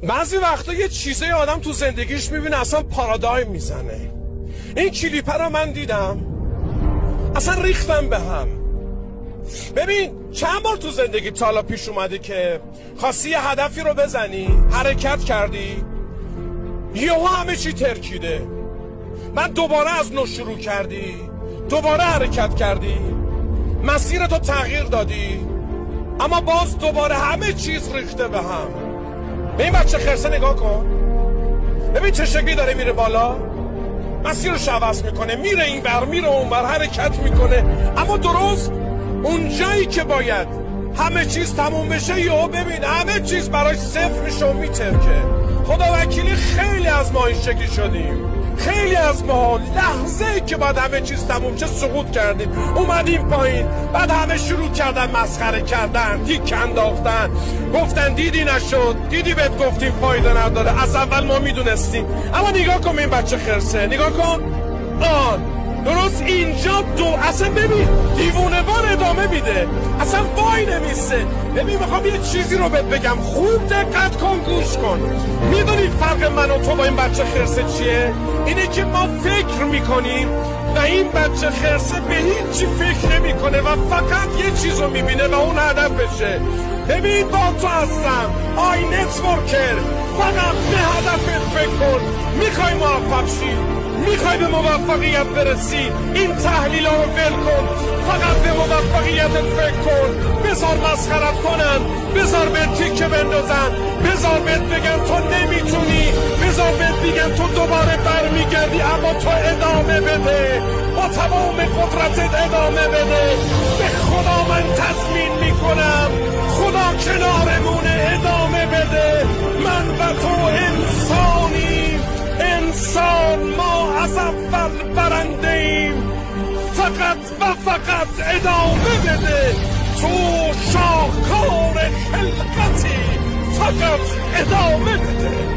بعضی وقتا یه چیزای آدم تو زندگیش میبینه اصلا پارادایم میزنه. این کلیپه رو من دیدم اصلا ریختم به هم. ببین چند بار تو زندگی تا حالا پیش اومده که خواستی یه هدفی رو بزنی، حرکت کردی، یهو همه چی ترکیده، بعد دوباره از نو شروع کردی، دوباره حرکت کردی، مسیرتو تغییر دادی، اما باز دوباره همه چیز ریخته به هم. به این بچه خرسه نگاه کن، ببین چه شکلی داره میره بالا، مسیرش عوض میکنه، میره این بر میره اون بر، حرکت میکنه، اما درست اون جایی که باید همه چیز تموم بشه یهو ببین همه چیز براش صفر میشه و میترکه. خدا وکیلی خیلی از ما این شکلی شدیم، خیلی از ما لحظه‌ای که بعد همه چیز تموم شه سقوط کردیم، اومدیم پایین، بعد همه شروع کردن مسخره کردن، تیک انداختن، گفتن دیدی نشد، دیدی بهت گفتیم فایده نداره، از اول ما میدونستیم. اما نگاه کن این بچه خرسه، نگاه کن، درست اینجا اصلا ببین دیوونه وار ادامه میده، اصلا وای نمیسته. ببین میخوام یه چیزی رو بهت بگم، خوب دقت کن، گوش کن. میدونی فرق من و تو با این بچه خرسه چیه؟ اینه که ما فکر میکنیم و این بچه خرسه به هیچی فکر نمیکنه و فقط یه چیز رو میبینه و اون هدفشه. ببین با تو هستم، آی نتورکر، فقط به هدفت فکر کن. میخوای موفق شی، میخوای به موفقیت برسی، این تحلیل ها رو ول کن، فقط به موفقیتت فکر کن. بذار مسخرت کنن، بذار به تیکه بندازن، بذار بهت بگن تو نمیتونی، بذار بهت بگن تو دوباره برمیگردی، اما تو ادامه بده، با تمام قدرتت ادامه بده. به خدا من تضمین میکنم خدا کنارمونه، ادامه بده. من و تو انسانیم، انسان، ما از اول برنده ایم، فقط و فقط ادامه بده. تو شاهکار خلقتی، فقط ادامه بده.